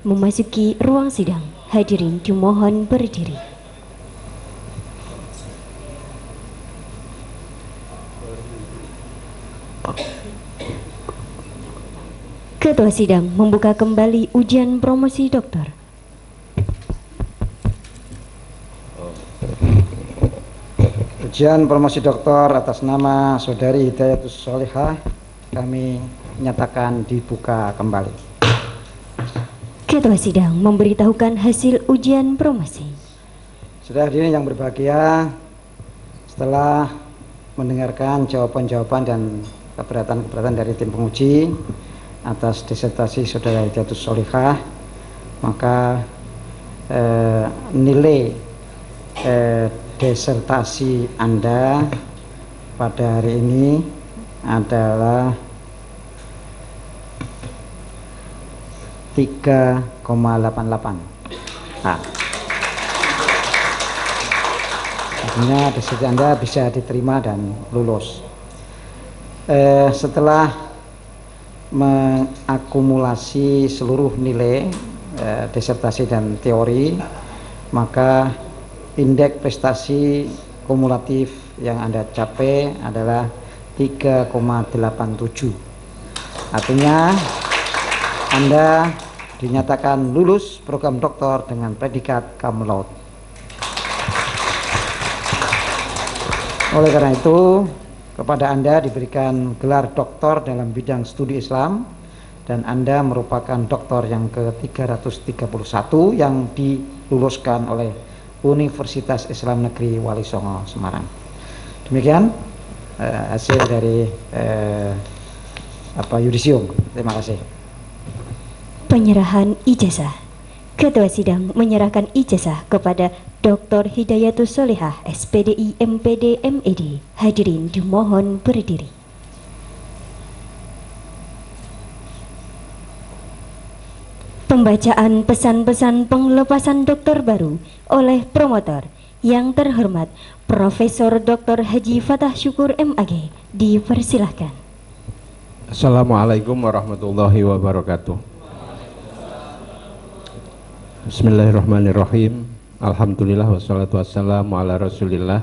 Memasuki ruang sidang, hadirin dimohon berdiri. Ketua sidang membuka kembali ujian promosi doktor. Ujian promosi doktor atas nama Saudari Hidayatus Sholihah kami nyatakan dibuka kembali. Ketua sidang memberitahukan hasil ujian promosi. Sudah hadirin yang berbahagia, setelah mendengarkan jawaban-jawaban dan keberatan-keberatan dari tim penguji atas disertasi Saudara Hidayatus Sholihah, maka nilai disertasi Anda pada hari ini adalah 3,88. Nah, artinya disertasi Anda bisa diterima dan lulus. Setelah mengakumulasi seluruh nilai disertasi dan teori, maka indeks prestasi kumulatif yang Anda capai adalah 3,87. Artinya Anda dinyatakan lulus program doktor dengan predikat cum laude. Oleh karena itu, kepada Anda diberikan gelar doktor dalam bidang studi Islam dan Anda merupakan doktor yang ke-331 yang diluluskan oleh Universitas Islam Negeri Wali Songo Semarang. Demikian hasil dari yudisium. Terima kasih. Penyerahan ijazah. Ketua sidang menyerahkan ijazah kepada Dr. Hidayatus Sholihah, SPDI MPD MED. Hadirin dimohon berdiri. Pembacaan pesan-pesan penglepasan dokter baru oleh promotor yang terhormat Profesor Dr. Haji Fatah Syukur MAG dipersilahkan. Assalamualaikum warahmatullahi wabarakatuh. Bismillahirrahmanirrahim. Alhamdulillah wassalatu wassalamu ala rasulillah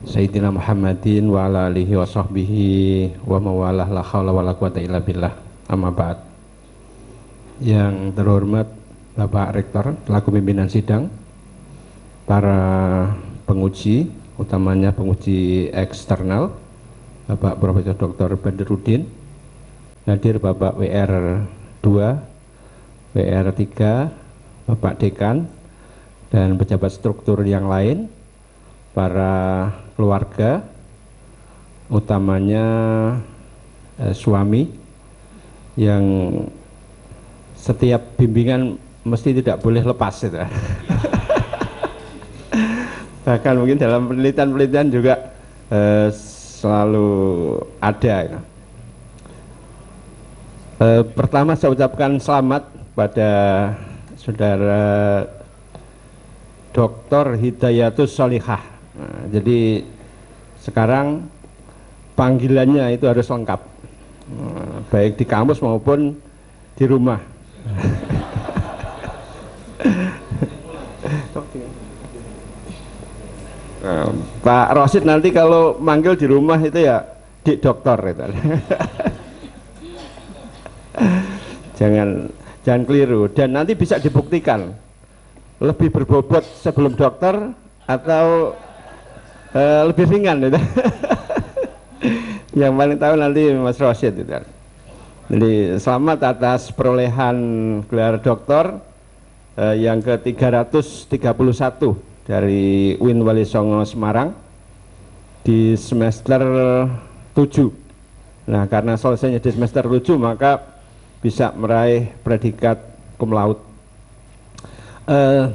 Sayyidina Muhammadin wa ala alihi wa sahbihi wa mawalah la hawla wa la quwata illa billah. Amma ba'd. Yang terhormat Bapak Rektor selaku pimpinan sidang, para penguji, utamanya penguji eksternal, Bapak Profesor Dr. Badrudin, hadir Bapak WR 2, WR 3, Bapak Dekan, dan pejabat struktur yang lain, para keluarga, utamanya suami, yang setiap bimbingan mesti tidak boleh lepas itu. Bahkan mungkin dalam penelitian-penelitian juga selalu ada ya. Pertama saya ucapkan selamat pada Saudara Dr. Hidayatus Sholihah. Nah, jadi sekarang panggilannya itu harus lengkap, baik di kampus maupun di rumah. Pak Rosid nanti kalau manggil di rumah itu ya Dik Doktor itu. Jangan keliru, dan nanti bisa dibuktikan lebih berbobot sebelum dokter atau lebih ringan itu. Yang paling tahu nanti Mas Rosid itu. Jadi selamat atas perolehan gelar doktor yang ke-331 dari UIN Wali Songo Semarang di semester 7. Nah, karena selesainya di semester 7 maka bisa meraih predikat cum laude.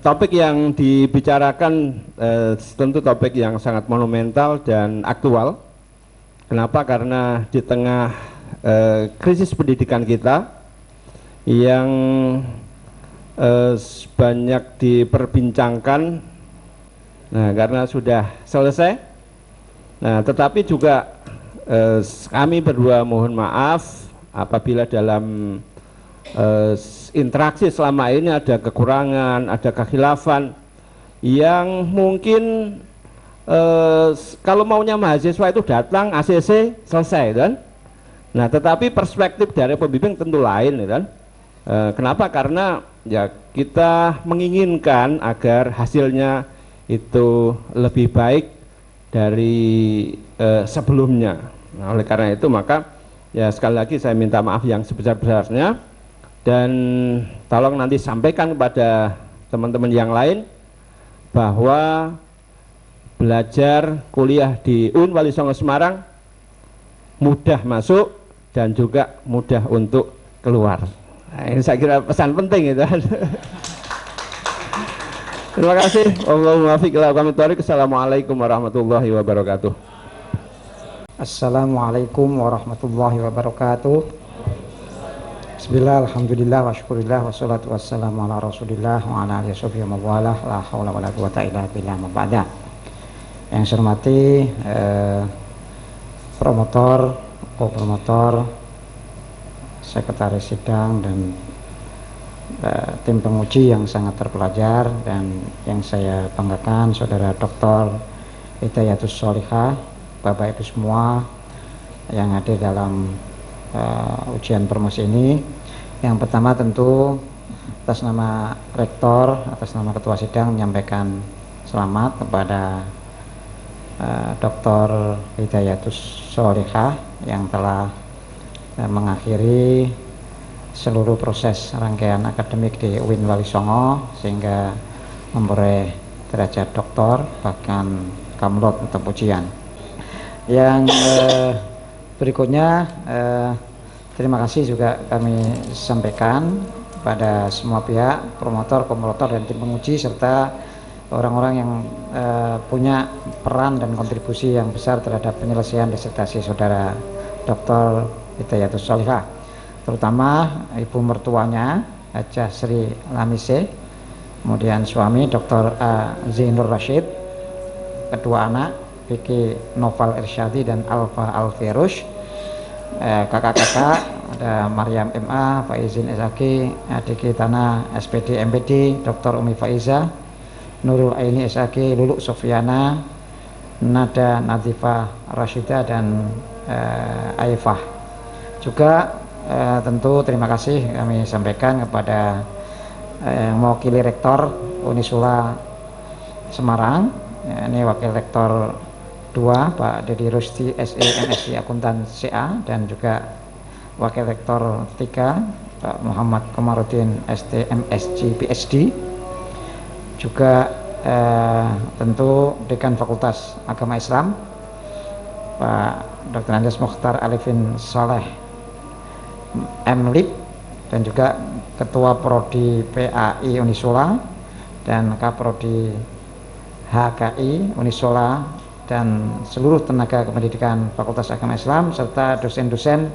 Topik yang dibicarakan tentu topik yang sangat monumental dan aktual. Kenapa? Karena di tengah krisis pendidikan kita yang banyak diperbincangkan, nah karena sudah selesai, nah tetapi juga kami berdua mohon maaf apabila dalam interaksi selama ini ada kekurangan, ada kekhilafan yang mungkin kalau maunya mahasiswa itu datang ACC selesai kan. Nah, tetapi perspektif dari pembimbing tentu lain kan. Kenapa? Karena ya kita menginginkan agar hasilnya itu lebih baik dari sebelumnya. Nah, oleh karena itu maka ya sekali lagi saya minta maaf yang sebesar-besarnya, dan tolong nanti sampaikan kepada teman-teman yang lain bahwa belajar kuliah di UN Wali Songo Semarang mudah masuk dan juga mudah untuk keluar. Nah, ini saya kira pesan penting itu. Terima kasih. Allahumma fiq ila aqwamit thoriq. Assalamualaikum warahmatullahi wabarakatuh. Assalamualaikum warahmatullahi wabarakatuh. Bismillah, alhamdulillah, wa syukurillah, wassalatu wassalamu ala rasulillah wa ala alihi washabihi wa mawalah, la hawla wa la quwata illa billah, ma ba'da. Yang saya hormati promotor, co-promotor, sekretaris sidang, dan tim penguji yang sangat terpelajar, dan yang saya banggakan Saudara Dr. Hidayatus Sholihah, Bapak Ibu semua yang hadir dalam ujian promosi ini. Yang pertama tentu atas nama Rektor, atas nama Ketua Sidang menyampaikan selamat kepada Dr. Hidayatus Sholihah yang telah mengakhiri seluruh proses rangkaian akademik di UIN Wali Songo sehingga memperoleh derajat doktor bahkan kamlot untuk ujian. Yang berikutnya terima kasih juga kami sampaikan pada semua pihak, promotor, komplotor, dan tim penguji serta orang-orang yang punya peran dan kontribusi yang besar terhadap penyelesaian disertasi Saudara Dr. Hidayatus Sholihah, terutama ibu mertuanya Hajah Sri Lamise, kemudian suami Dr. A. Zainur Rashid, kedua anak Vicky Noval Irsyadi dan Alfa Alfirush, kakak-kakak ada Maryam MA, Faizin SAG, adik Tanah SPD MPD, Dr. Umi Faiza, Nurul Aini SAG, Luluk Sofiana, Nada Nadifah Rashida, dan Aifah. Juga tentu terima kasih kami sampaikan kepada yang mewakili Rektor Unisula Semarang, ini Wakil Rektor 2 Pak Dedi Rusdi SE MSc Akuntan CA, dan juga Wakil Rektor 3 Pak Muhammad Komarudin ST MSc PhD. Juga tentu Dekan Fakultas Agama Islam Pak Dr. Andes Mokhtar Alifin Saleh MLIP, dan juga Ketua Prodi PAI Unisula dan Kaprodi HKI Unisula, dan seluruh tenaga kependidikan Fakultas Agama Islam serta dosen-dosen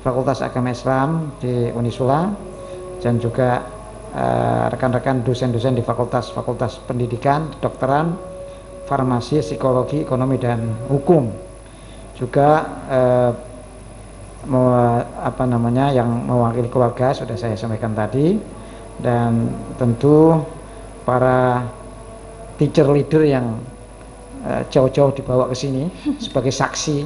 Fakultas Agama Islam di Unisula, dan juga rekan-rekan dosen-dosen di fakultas pendidikan, kedokteran, farmasi, psikologi, ekonomi, dan hukum. Juga yang mewakili keluarga sudah saya sampaikan tadi, dan tentu para teacher leader yang jauh-jauh dibawa ke sini sebagai saksi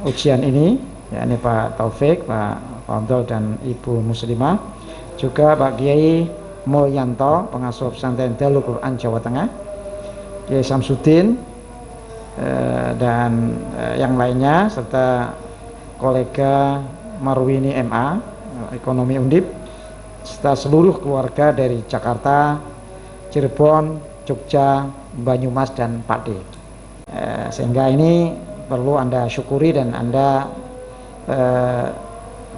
ujian ini, yakni Pak Taufik, Pak Fadl, dan Ibu Muslimah, juga Pak Kiai Mulyanto, pengasuh pesantren Darul Quran Jawa Tengah, Kiai Samsudin, dan yang lainnya, serta kolega Marwini MA, Ekonomi Undip, serta seluruh keluarga dari Jakarta, Cirebon, Jogja, Banyumas, dan Pati. Sehingga ini perlu Anda syukuri, dan Anda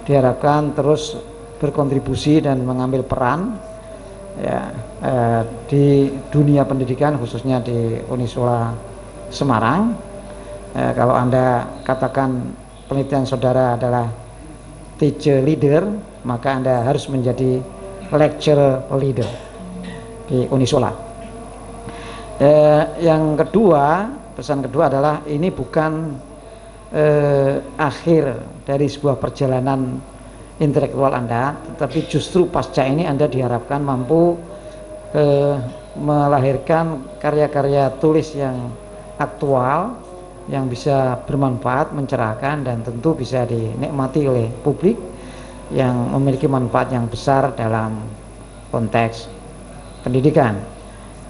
diharapkan terus berkontribusi dan mengambil peran di dunia pendidikan, khususnya di Unisula Semarang. Kalau Anda katakan penelitian saudara adalah teacher leader, maka Anda harus menjadi lecturer leader di Unisula. Yang kedua, pesan kedua adalah ini bukan akhir dari sebuah perjalanan intelektual Anda, tetapi justru pasca ini Anda diharapkan mampu melahirkan karya-karya tulis yang aktual, yang bisa bermanfaat, mencerahkan, dan tentu bisa dinikmati oleh publik, yang memiliki manfaat yang besar dalam konteks pendidikan.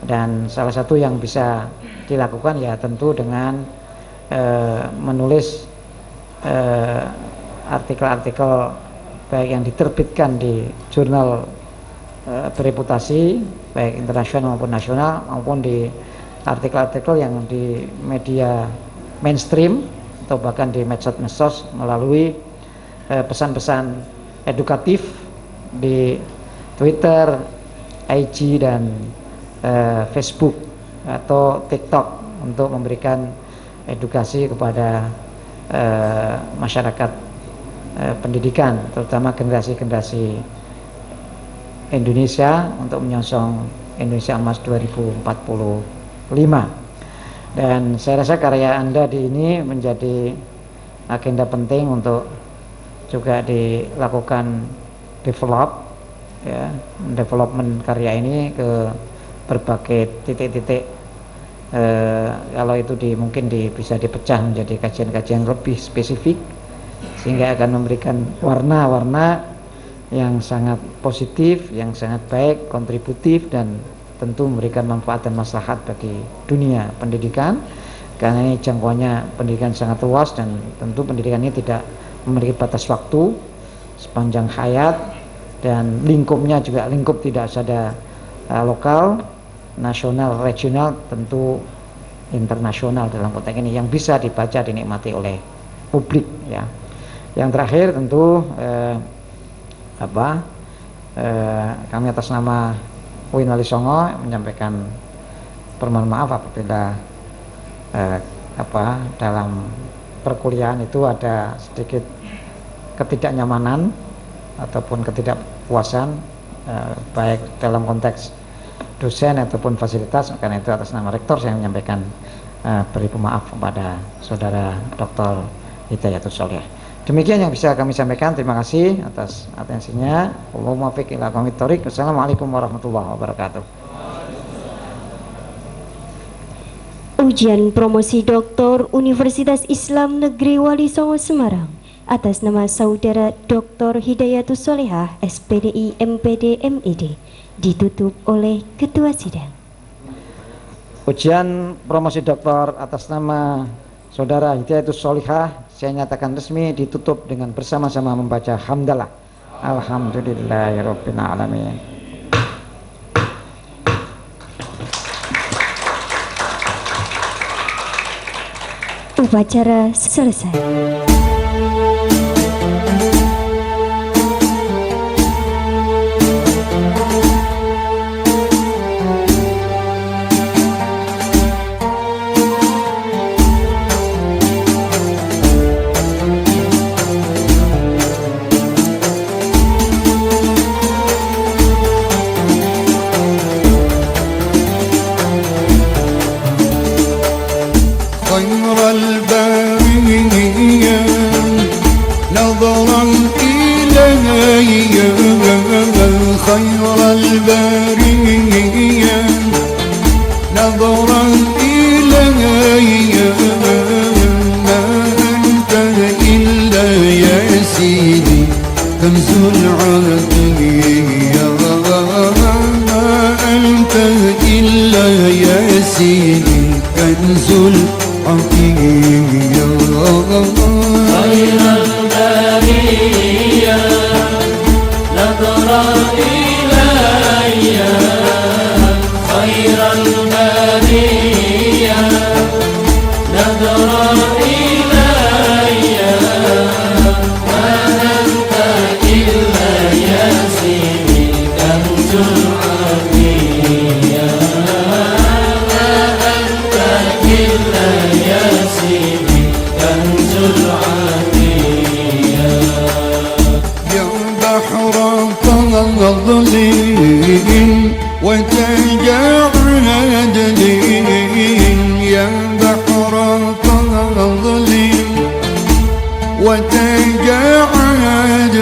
Dan salah satu yang bisa dilakukan ya tentu dengan menulis artikel-artikel baik yang diterbitkan di jurnal bereputasi baik internasional maupun nasional, maupun di artikel-artikel yang di media mainstream atau bahkan di medsos melalui pesan-pesan edukatif di Twitter, IG, dan Facebook atau TikTok untuk memberikan edukasi kepada masyarakat pendidikan, terutama generasi-generasi Indonesia untuk menyongsong Indonesia Emas 2045. Dan saya rasa karya Anda di ini menjadi agenda penting untuk juga dilakukan development karya ini ke berbagai titik-titik. Kalau itu mungkin bisa dipecah menjadi kajian-kajian lebih spesifik, sehingga akan memberikan warna-warna yang sangat positif, yang sangat baik, kontributif, dan tentu memberikan manfaat dan maslahat bagi dunia pendidikan, karena ini jangkauannya pendidikan sangat luas, dan tentu pendidikan ini tidak memiliki batas waktu, sepanjang hayat, dan lingkupnya juga lingkup tidak saja lokal, nasional, regional, tentu internasional dalam konteks ini, yang bisa dibaca, dinikmati oleh publik ya. Yang terakhir tentu kami atas nama UIN Wali Songo menyampaikan permohonan maaf apabila dalam perkuliahan itu ada sedikit ketidaknyamanan ataupun ketidakpuasan baik dalam konteks dosen ataupun fasilitas. Karena itu atas nama rektor saya menyampaikan beri pemaaf kepada saudara Dr. Hidayatus Sholihah. Demikian yang bisa kami sampaikan. Terima kasih atas atensinya. Allahumma fiq ila qawmit thoriq. Wassalamualaikum warahmatullahi wabarakatuh. Ujian promosi Doktor Universitas Islam Negeri Wali Songo Semarang atas nama saudara Dr. Hidayatus Sholihah SPDI MPD MED ditutup oleh Ketua Sidang. Ujian promosi doktor atas nama saudara Hidayatus Sholihah saya nyatakan resmi ditutup dengan bersama-sama membaca hamdalah. Alhamdulillahirabbil alamin. Upacara selesai. وتجاعد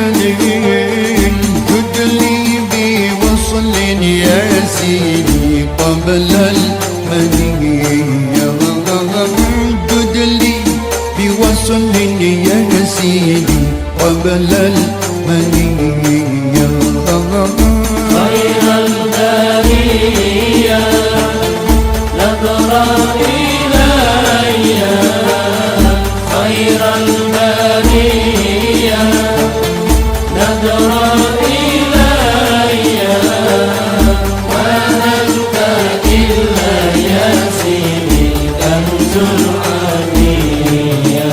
سيدي قبل المنية امدد لي بوصل يا سيدي قبل المنية خير البرية نظرة إلي خير البرية نظرة إلي ونجد إلا يا سيدي كنز العليا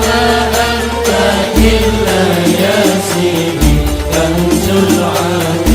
ما أنت إلا يا سيدي كنز العليا